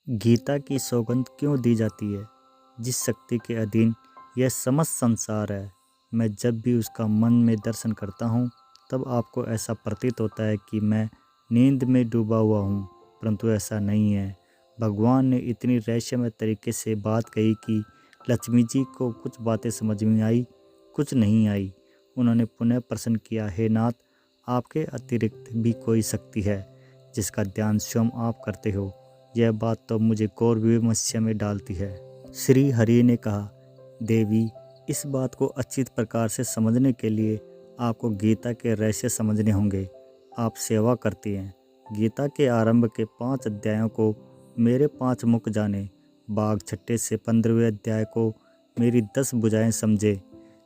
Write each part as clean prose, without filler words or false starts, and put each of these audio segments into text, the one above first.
गीता की सौगंध क्यों दी जाती है? जिस शक्ति के अधीन यह समस्त संसार है, मैं जब भी उसका मन में दर्शन करता हूँ, तब आपको ऐसा प्रतीत होता है कि मैं नींद में डूबा हुआ हूँ, परंतु ऐसा नहीं है। भगवान ने इतनी रहस्यमय तरीके से बात कही कि लक्ष्मी जी को कुछ बातें समझ में आई, कुछ नहीं आई। उन्होंने पुनः प्रश्न किया, हे नाथ, आपके अतिरिक्त भी कोई शक्ति है जिसका ध्यान स्वयं आप करते हो? यह बात तो मुझे घोर विमर्श में डालती है। श्री हरि ने कहा, देवी, इस बात को अच्छी प्रकार से समझने के लिए आपको गीता के रहस्य समझने होंगे। आप सेवा करती हैं। गीता के आरंभ के 5 अध्यायों को मेरे 5 मुख जाने, बाघ छठे से 15वें अध्याय को मेरी 10 भुजाएं समझे,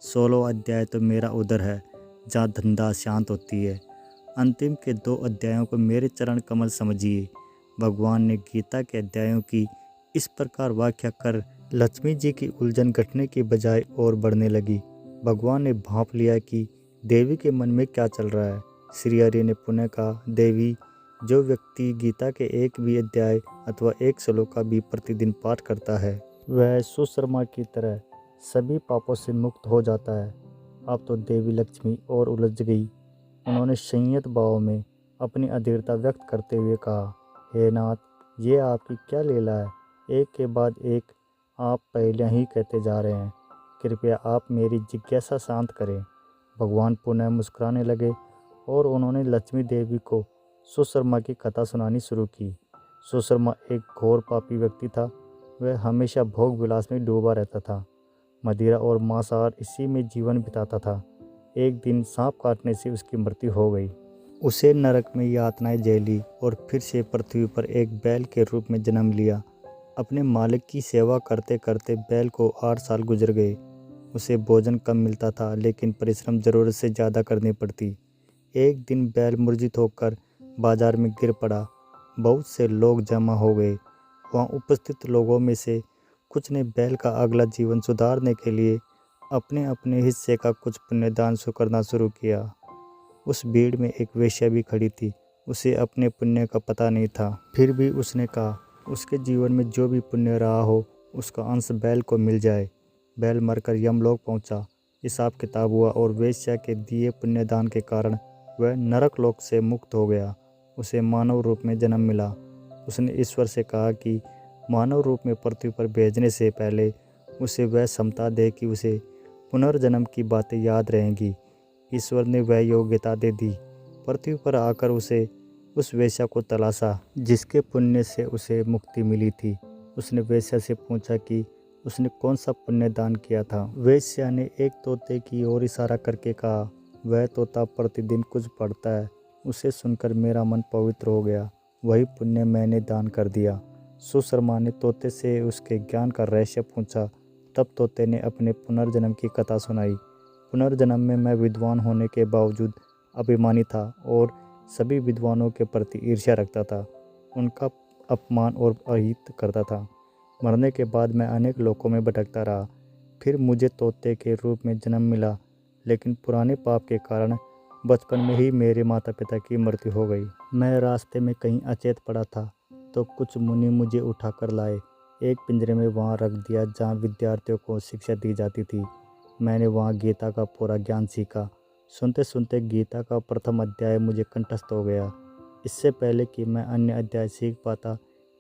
16वां अध्याय तो मेरा उदर है जहाँ धंधा शांत होती है, अंतिम के 2 अध्यायों को मेरे चरण कमल समझिए। भगवान ने गीता के अध्यायों की इस प्रकार व्याख्या कर लक्ष्मी जी की उलझन घटने की बजाय और बढ़ने लगी। भगवान ने भांप लिया कि देवी के मन में क्या चल रहा है। श्री हरि ने पुनः कहा, देवी, जो व्यक्ति गीता के एक भी अध्याय अथवा एक श्लोक का भी प्रतिदिन पाठ करता है, वह सुशर्मा की तरह सभी पापों से मुक्त हो जाता है। अब तो देवी लक्ष्मी और उलझ गई। उन्होंने संयत भाव में अपनी अधीरता व्यक्त करते हुए कहा, हे नाथ, ये आपकी क्या लीला है? एक के बाद एक आप पहले ही कहते जा रहे हैं। कृपया आप मेरी जिज्ञासा शांत करें। भगवान पुनः मुस्कुराने लगे और उन्होंने लक्ष्मी देवी को सुशर्मा की कथा सुनानी शुरू की। सुशर्मा एक घोर पापी व्यक्ति था। वह हमेशा भोग विलास में डूबा रहता था। मदिरा और मांसाहार इसी में जीवन बिताता था। एक दिन सांप काटने से उसकी मृत्यु हो गई। उसे नरक में यातनाएं झेली और फिर से पृथ्वी पर एक बैल के रूप में जन्म लिया। अपने मालिक की सेवा करते करते बैल को 8 साल गुजर गए। उसे भोजन कम मिलता था, लेकिन परिश्रम ज़रूरत से ज़्यादा करनी पड़ती। एक दिन बैल मूर्छित होकर बाजार में गिर पड़ा। बहुत से लोग जमा हो गए। वहाँ उपस्थित लोगों में से कुछ ने बैल का अगला जीवन सुधारने के लिए अपने अपने हिस्से का कुछ पुण्यदान करना शुरू किया। उस भीड़ में एक वेश्या भी खड़ी थी। उसे अपने पुण्य का पता नहीं था, फिर भी उसने कहा, उसके जीवन में जो भी पुण्य रहा हो उसका अंश बैल को मिल जाए। बैल मरकर यमलोक पहुंचा। हिसाब किताब हुआ और वेश्या के दिए पुण्यदान के कारण वह नरक लोक से मुक्त हो गया। उसे मानव रूप में जन्म मिला। उसने ईश्वर से कहा कि मानव रूप में पृथ्वी पर भेजने से पहले उसे वह क्षमता दे कि उसे पुनर्जन्म की बातें याद रहेंगी। ईश्वर ने वह योग्यता दे दी। पृथ्वी पर आकर उसे उस वेश्या को तलाशा जिसके पुण्य से उसे मुक्ति मिली थी। उसने वेश्या से पूछा कि उसने कौन सा पुण्य दान किया था। वेश्या ने एक तोते की ओर इशारा करके कहा, वह तोता प्रतिदिन कुछ पढ़ता है। उसे सुनकर मेरा मन पवित्र हो गया। वही पुण्य मैंने दान कर दिया। सुशर्मा ने तोते से उसके ज्ञान का रहस्य पूछा। तब तोते ने अपने पुनर्जन्म की कथा सुनाई। पुनर्जन्म में मैं विद्वान होने के बावजूद अभिमानी था और सभी विद्वानों के प्रति ईर्ष्या रखता था। उनका अपमान और अहित करता था। मरने के बाद मैं अनेक लोकों में भटकता रहा। फिर मुझे तोते के रूप में जन्म मिला, लेकिन पुराने पाप के कारण बचपन में ही मेरे माता पिता की मृत्यु हो गई। मैं रास्ते में कहीं अचेत पड़ा था तो कुछ मुनि मुझे उठाकर लाए। एक पिंजरे में वहाँ रख दिया जहाँ विद्यार्थियों को शिक्षा दी जाती थी। मैंने वहाँ गीता का पूरा ज्ञान सीखा। सुनते सुनते गीता का प्रथम अध्याय मुझे कंठस्थ हो गया। इससे पहले कि मैं अन्य अध्याय सीख पाता,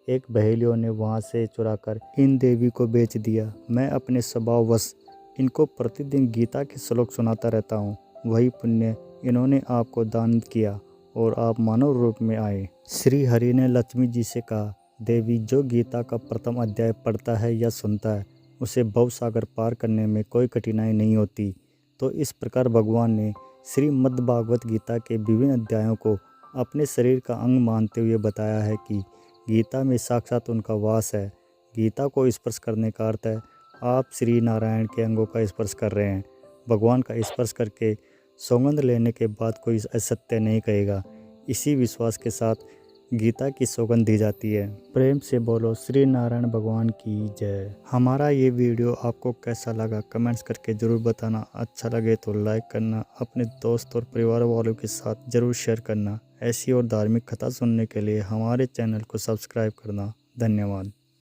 एक बहेलियों ने वहाँ से चुराकर इन देवी को बेच दिया। मैं अपने स्वभाववश इनको प्रतिदिन गीता के श्लोक सुनाता रहता हूँ। वही पुण्य इन्होंने आपको दान किया और आप मानव रूप में आए। श्री हरि ने लक्ष्मी जी से कहा, देवी, जो गीता का प्रथम अध्याय पढ़ता है या सुनता है, उसे भवसागर पार करने में कोई कठिनाई नहीं होती। तो इस प्रकार भगवान ने श्रीमद्भागवत गीता के विभिन्न अध्यायों को अपने शरीर का अंग मानते हुए बताया है कि गीता में साक्षात उनका वास है। गीता को स्पर्श करने का अर्थ है आप श्री नारायण के अंगों का स्पर्श कर रहे हैं। भगवान का स्पर्श करके सौगंध लेने के बाद कोई असत्य नहीं कहेगा। इसी विश्वास के साथ गीता की सौगंध दी जाती है। प्रेम से बोलो श्री नारायण भगवान की जय। हमारा ये वीडियो आपको कैसा लगा कमेंट्स करके ज़रूर बताना। अच्छा लगे तो लाइक करना, अपने दोस्त और परिवार वालों के साथ ज़रूर शेयर करना। ऐसी और धार्मिक कथा सुनने के लिए हमारे चैनल को सब्सक्राइब करना धन्यवाद।